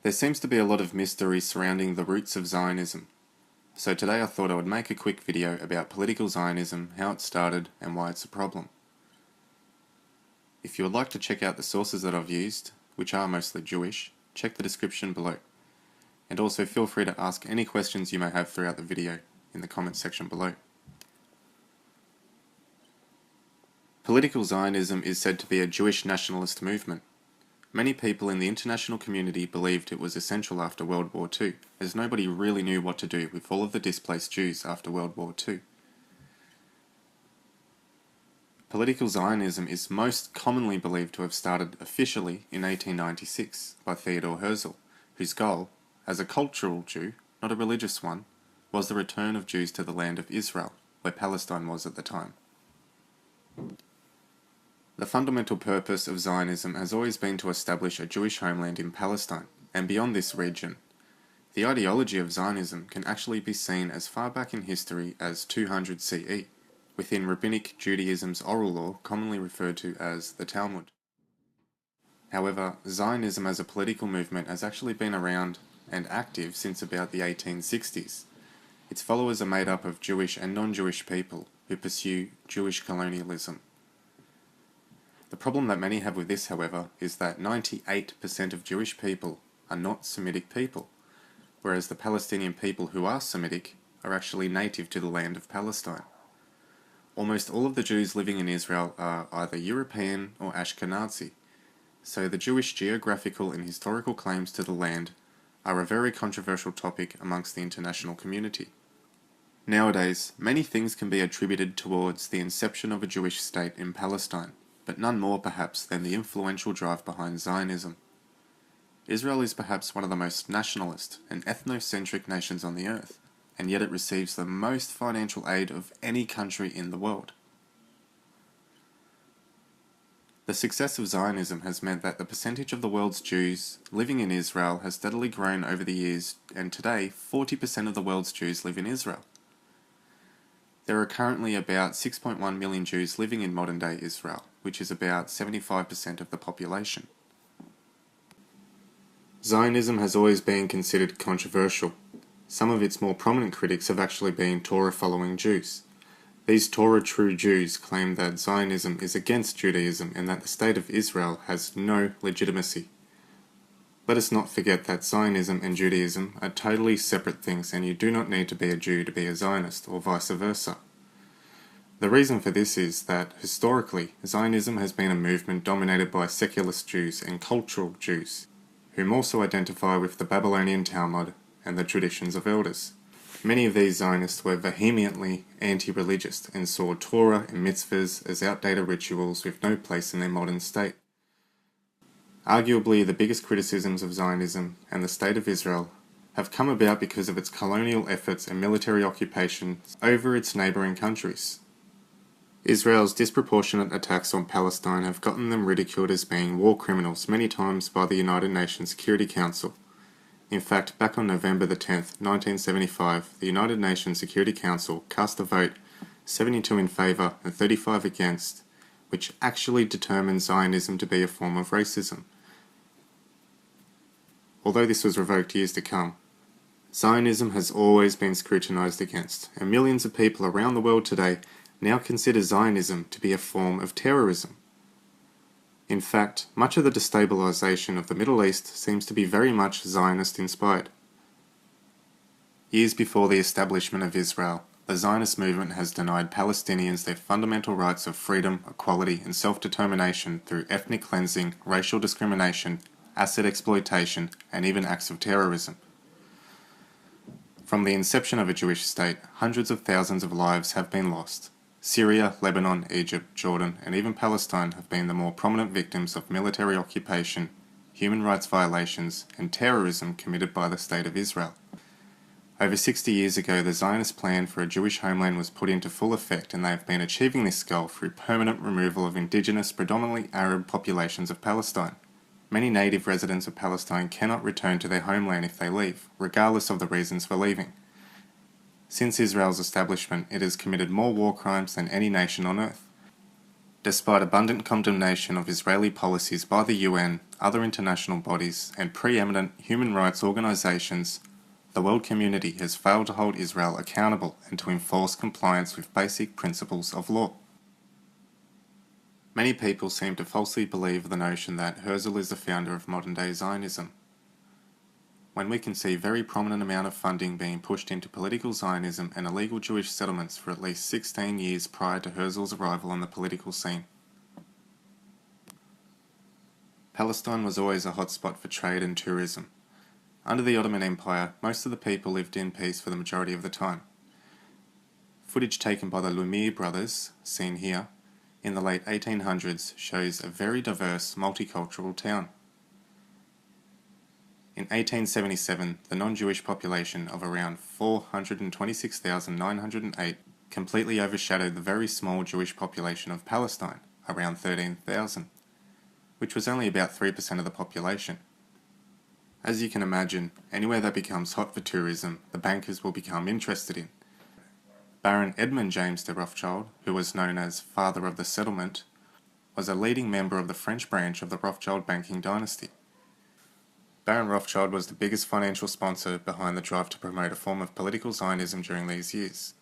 There seems to be a lot of mystery surrounding the roots of Zionism, so today I thought I would make a quick video about political Zionism, how it started, and why it's a problem. If you would like to check out the sources that I've used, which are mostly Jewish, check the description below. And also feel free to ask any questions you may have throughout the video in the comments section below. Political Zionism is said to be a Jewish nationalist movement. Many people in the international community believed it was essential after World War II, as nobody really knew what to do with all of the displaced Jews after World War II. Political Zionism is most commonly believed to have started officially in 1896 by Theodor Herzl, whose goal, as a cultural Jew, not a religious one, was the return of Jews to the land of Israel, where Palestine was at the time. The fundamental purpose of Zionism has always been to establish a Jewish homeland in Palestine, and beyond this region. The ideology of Zionism can actually be seen as far back in history as 200 CE, within Rabbinic Judaism's oral law commonly referred to as the Talmud. However, Zionism as a political movement has actually been around and active since about the 1860s. Its followers are made up of Jewish and non-Jewish people who pursue Jewish colonialism. The problem that many have with this, however, is that 98% of Jewish people are not Semitic people, whereas the Palestinian people who are Semitic are actually native to the land of Palestine. Almost all of the Jews living in Israel are either European or Ashkenazi, so the Jewish geographical and historical claims to the land are a very controversial topic amongst the international community. Nowadays, many things can be attributed towards the inception of a Jewish state in Palestine, but none more perhaps than the influential drive behind Zionism. Israel is perhaps one of the most nationalist and ethnocentric nations on the earth, and yet it receives the most financial aid of any country in the world. The success of Zionism has meant that the percentage of the world's Jews living in Israel has steadily grown over the years, and today 40% of the world's Jews live in Israel. There are currently about 6.1 million Jews living in modern-day Israel, which is about 75% of the population. Zionism has always been considered controversial. Some of its more prominent critics have actually been Torah-following Jews. These Torah-true Jews claim that Zionism is against Judaism and that the State of Israel has no legitimacy. Let us not forget that Zionism and Judaism are totally separate things, and you do not need to be a Jew to be a Zionist, or vice versa. The reason for this is that, historically, Zionism has been a movement dominated by secularist Jews and cultural Jews, whom also identify with the Babylonian Talmud and the traditions of elders. Many of these Zionists were vehemently anti-religious and saw Torah and mitzvahs as outdated rituals with no place in their modern state. Arguably, the biggest criticisms of Zionism and the State of Israel have come about because of its colonial efforts and military occupation over its neighbouring countries. Israel's disproportionate attacks on Palestine have gotten them ridiculed as being war criminals many times by the United Nations Security Council. In fact, back on November the 10th, 1975, the United Nations Security Council cast a vote 72 in favour and 35 against, which actually determined Zionism to be a form of racism. Although this was revoked years to come, Zionism has always been scrutinised against, and millions of people around the world today now consider Zionism to be a form of terrorism. In fact, much of the destabilisation of the Middle East seems to be very much Zionist-inspired. Years before the establishment of Israel, the Zionist movement has denied Palestinians their fundamental rights of freedom, equality and self-determination through ethnic cleansing, racial discrimination, asset exploitation, and even acts of terrorism. From the inception of a Jewish state, hundreds of thousands of lives have been lost. Syria, Lebanon, Egypt, Jordan, and even Palestine have been the more prominent victims of military occupation, human rights violations, and terrorism committed by the State of Israel. Over 60 years ago, the Zionist plan for a Jewish homeland was put into full effect, and they have been achieving this goal through permanent removal of indigenous, predominantly Arab populations of Palestine. Many native residents of Palestine cannot return to their homeland if they leave, regardless of the reasons for leaving. Since Israel's establishment, it has committed more war crimes than any nation on earth. Despite abundant condemnation of Israeli policies by the UN, other international bodies, and preeminent human rights organizations, the world community has failed to hold Israel accountable and to enforce compliance with basic principles of law. Many people seem to falsely believe the notion that Herzl is the founder of modern-day Zionism, when we can see very prominent amount of funding being pushed into political Zionism and illegal Jewish settlements for at least 16 years prior to Herzl's arrival on the political scene. Palestine was always a hotspot for trade and tourism. Under the Ottoman Empire, most of the people lived in peace for the majority of the time. Footage taken by the Lumiere brothers, seen here, in the late 1800s shows a very diverse, multicultural town. In 1877, the non-Jewish population of around 426,908 completely overshadowed the very small Jewish population of Palestine, around 13,000, which was only about 3% of the population. As you can imagine, anywhere that becomes hot for tourism, the bankers will become interested in. Baron Edmund James de Rothschild, who was known as Father of the Settlement, was a leading member of the French branch of the Rothschild banking dynasty. Baron Rothschild was the biggest financial sponsor behind the drive to promote a form of political Zionism during these years.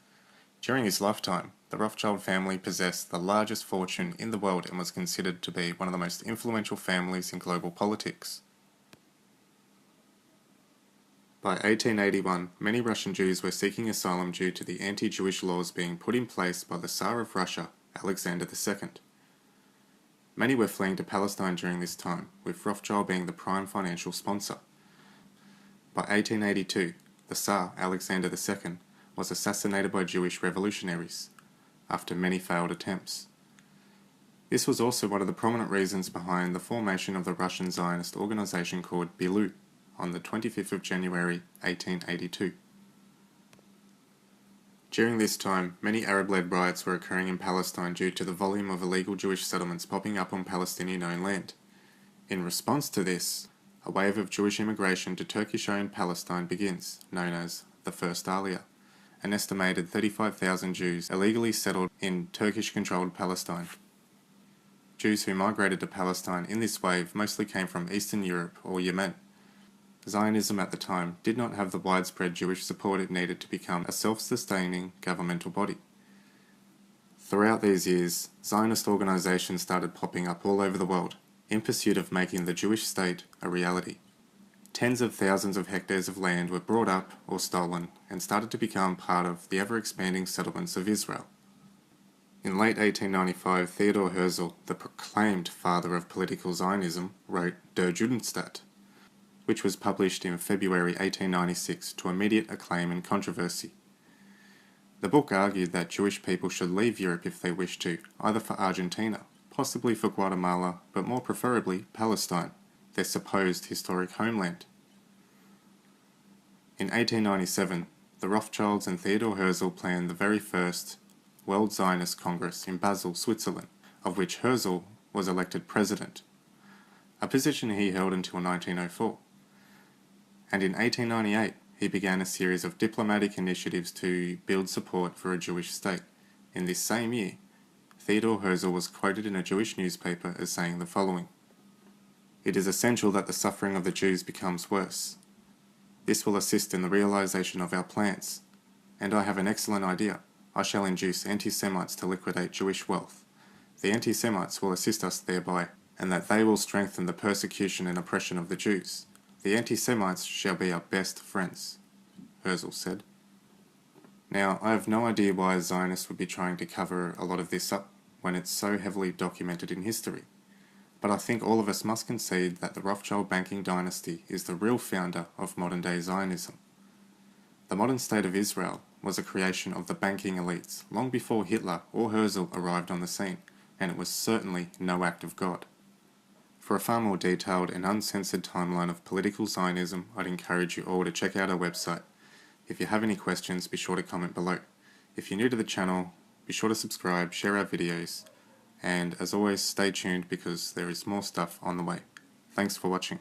During his lifetime, the Rothschild family possessed the largest fortune in the world and was considered to be one of the most influential families in global politics. By 1881, many Russian Jews were seeking asylum due to the anti-Jewish laws being put in place by the Tsar of Russia, Alexander II. Many were fleeing to Palestine during this time, with Rothschild being the prime financial sponsor. By 1882, the Tsar, Alexander II, was assassinated by Jewish revolutionaries, after many failed attempts. This was also one of the prominent reasons behind the formation of the Russian Zionist organization called Bilu on the 25th of January 1882. During this time, many Arab-led riots were occurring in Palestine due to the volume of illegal Jewish settlements popping up on Palestinian-owned land. In response to this, a wave of Jewish immigration to Turkish-owned Palestine begins, known as the First Aliyah. An estimated 35,000 Jews illegally settled in Turkish-controlled Palestine. Jews who migrated to Palestine in this wave mostly came from Eastern Europe or Yemen. Zionism at the time did not have the widespread Jewish support it needed to become a self-sustaining governmental body. Throughout these years, Zionist organizations started popping up all over the world, in pursuit of making the Jewish state a reality. Tens of thousands of hectares of land were brought up or stolen and started to become part of the ever-expanding settlements of Israel. In late 1895, Theodor Herzl, the proclaimed father of political Zionism, wrote Der Judenstaat, which was published in February 1896 to immediate acclaim and controversy. The book argued that Jewish people should leave Europe if they wished to, either for Argentina, possibly for Guatemala, but more preferably Palestine, their supposed historic homeland. In 1897, the Rothschilds and Theodor Herzl planned the very first World Zionist Congress in Basel, Switzerland, of which Herzl was elected president, a position he held until 1904. And in 1898, he began a series of diplomatic initiatives to build support for a Jewish state. In this same year, Theodor Herzl was quoted in a Jewish newspaper as saying the following: "It is essential that the suffering of the Jews becomes worse. This will assist in the realization of our plans. And I have an excellent idea. I shall induce anti-Semites to liquidate Jewish wealth. The anti-Semites will assist us thereby, and that they will strengthen the persecution and oppression of the Jews. The anti-Semites shall be our best friends," Herzl said. Now, I have no idea why Zionists would be trying to cover a lot of this up when it's so heavily documented in history, but I think all of us must concede that the Rothschild banking dynasty is the real founder of modern-day Zionism. The modern state of Israel was a creation of the banking elites long before Hitler or Herzl arrived on the scene, and it was certainly no act of God. For a far more detailed and uncensored timeline of political Zionism, I'd encourage you all to check out our website. If you have any questions, be sure to comment below. If you're new to the channel, be sure to subscribe, share our videos, and as always, stay tuned because there is more stuff on the way. Thanks for watching.